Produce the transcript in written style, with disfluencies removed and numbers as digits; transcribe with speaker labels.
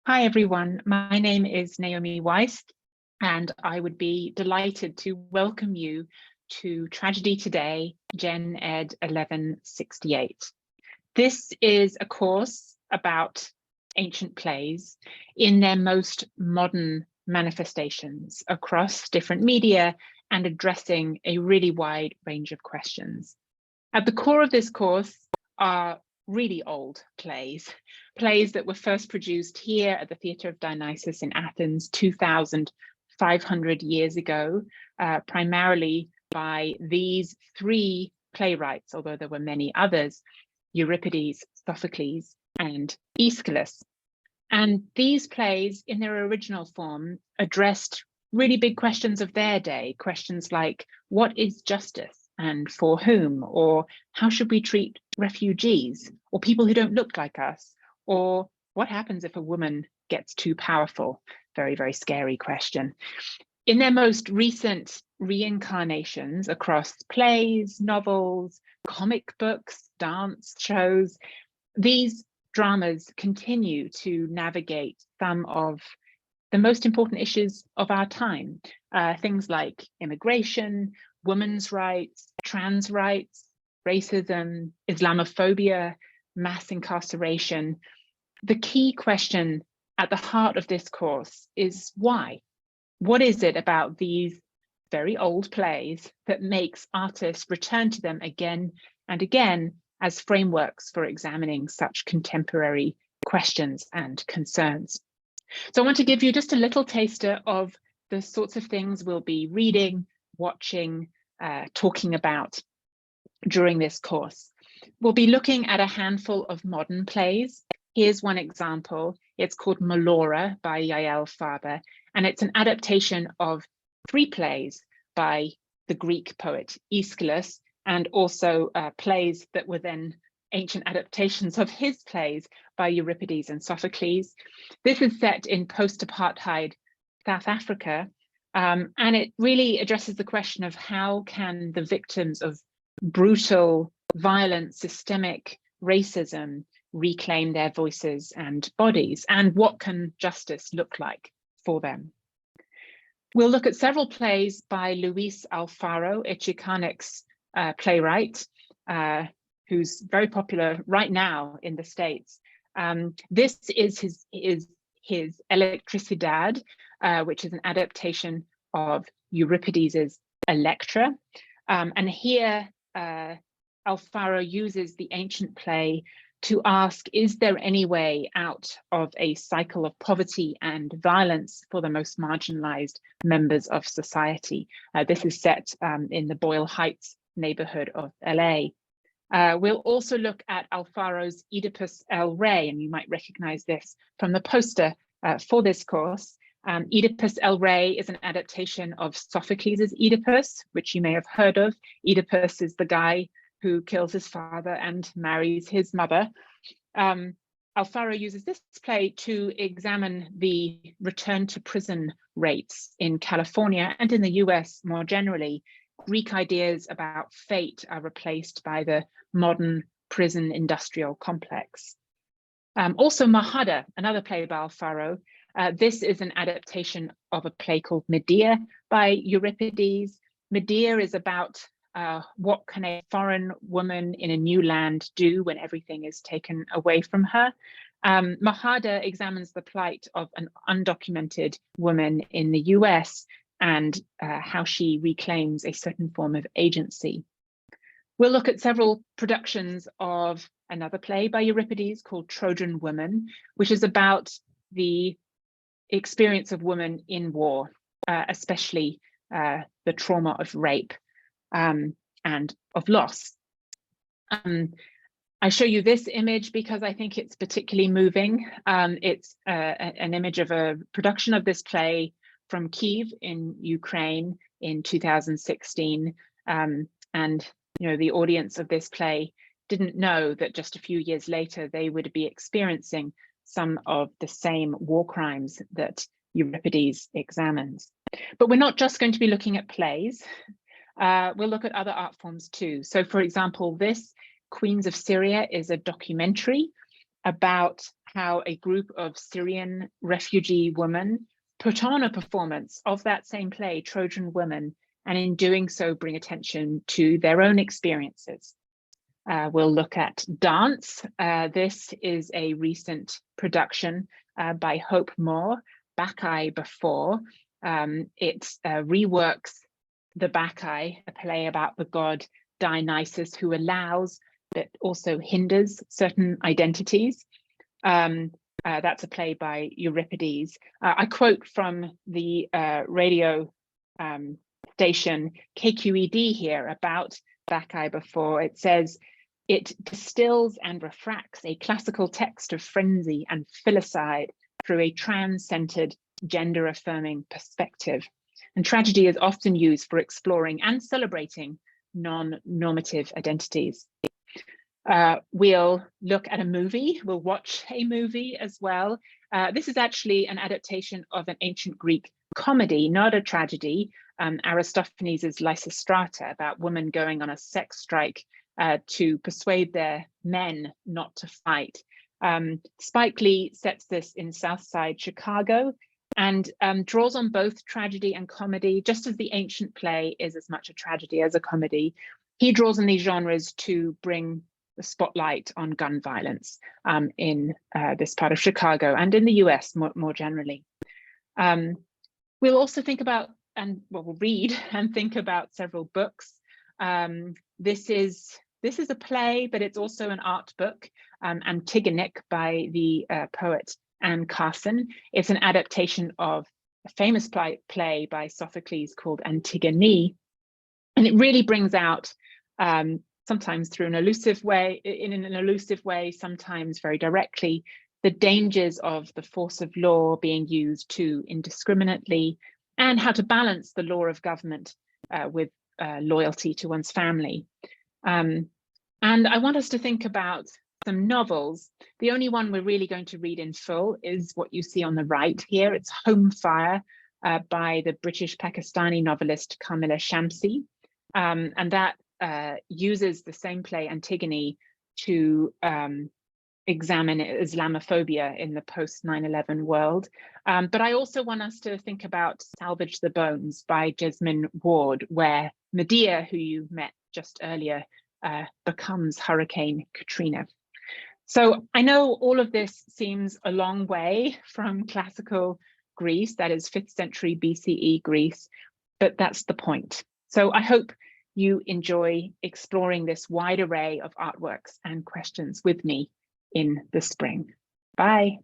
Speaker 1: Hi, everyone. My name is Naomi Weiss, and I would be delighted to welcome you to Tragedy Today, Gen Ed 1168. This is a course about ancient plays in their most modern manifestations across different media and addressing a really wide range of questions. At the core of this course are really old plays that were first produced here at the Theatre of Dionysus in Athens 2,500 years ago, primarily by these three playwrights, although there were many others: Euripides, Sophocles, and Aeschylus. And these plays, in their original form, addressed really big questions of their day, questions like, what is justice and for whom? Or how should we treat refugees or people who don't look like us? Or what happens if a woman gets too powerful? Very, very scary question. In their most recent reincarnations across plays, novels, comic books, dance shows, these dramas continue to navigate some of the most important issues of our time, things like immigration, women's rights, trans rights, racism, Islamophobia, mass incarceration. The key question at the heart of this course is why? What is it about these very old plays that makes artists return to them again and again as frameworks for examining such contemporary questions and concerns? So I want to give you just a little taster of the sorts of things we'll be reading, watching, talking about during this course. We'll be looking at a handful of modern plays. Here's one example. It's called Melora by Yael Faber, and it's an adaptation of three plays by the Greek poet Aeschylus, and also plays that were then ancient adaptations of his plays by Euripides and Sophocles. This is set in post-apartheid South Africa, and it really addresses the question of how can the victims of brutal, violent, systemic racism reclaim their voices and bodies, and what can justice look like for them. We'll look at several plays by Luis Alfaro, a Chicanx playwright, who's very popular right now in the States. This is his Electricidad, which is an adaptation of Euripides' Electra. And here, Alfaro uses the ancient play to ask, is there any way out of a cycle of poverty and violence for the most marginalized members of society? This is set in the Boyle Heights neighborhood of LA. We'll also look at Alfaro's Oedipus El Rey, and you might recognize this from the poster for this course. Oedipus El Rey is an adaptation of Sophocles' Oedipus, which you may have heard of. Oedipus is the guy who kills his father and marries his mother. Alfaro uses this play to examine the return to prison rates in California and in the US more generally. Greek ideas about fate are replaced by the modern prison industrial complex. Also Mahada, another play by Alfaro. This is an adaptation of a play called Medea by Euripides. Medea is about what can a foreign woman in a new land do when everything is taken away from her. Mahada examines the plight of an undocumented woman in the US and how she reclaims a certain form of agency. We'll look at several productions of another play by Euripides called Trojan Women, which is about the experience of women in war, especially the trauma of rape and of loss. I show you this image because I think it's particularly moving. It's an image of a production of this play from Kyiv in Ukraine in 2016. And the audience of this play didn't know that just a few years later, they would be experiencing some of the same war crimes that Euripides examines. But we're not just going to be looking at plays. We'll look at other art forms too. So for example, this Queens of Syria is a documentary about how a group of Syrian refugee women put on a performance of that same play, Trojan Women, and in doing so bring attention to their own experiences. We'll look at dance. This is a recent production by Hope Moore, Bacchae Before. It reworks the Bacchae, a play about the god Dionysus, who allows but also hinders certain identities. That's a play by Euripides. I quote from the radio station KQED here about Bacchae Before. It says, it distills and refracts a classical text of frenzy and filicide through a trans-centered, gender-affirming perspective. And tragedy is often used for exploring and celebrating non-normative identities. We'll look at a movie, we'll watch a movie as well. This is actually an adaptation of an ancient Greek comedy, not a tragedy, Aristophanes' Lysistrata, about women going on a sex strike to persuade their men not to fight. Spike Lee sets this in South Side Chicago and draws on both tragedy and comedy, just as the ancient play is as much a tragedy as a comedy. He draws on these genres to bring the spotlight on gun violence in this part of Chicago and in the US more generally. We'll also think about, and well, we'll read and think about several books. This is a play, but it's also an art book, Antigonic by the poet Anne Carson. It's an adaptation of a famous play by Sophocles called Antigone. And it really brings out, sometimes through an elusive way, sometimes very directly, the dangers of the force of law being used too indiscriminately, and how to balance the law of government with loyalty to one's family. And I want us to think about some novels. The only one we're really going to read in full is what you see on the right here. It's Home Fire by the British Pakistani novelist Kamila Shamsi. And that uses the same play Antigone to examine Islamophobia in the post 9/11 world. But I also want us to think about Salvage the Bones by Jesmyn Ward, where Medea, who you met just earlier, becomes Hurricane Katrina. So I know all of this seems a long way from classical Greece, that is 5th century BCE Greece, but that's the point. So I hope you enjoy exploring this wide array of artworks and questions with me in the spring. Bye.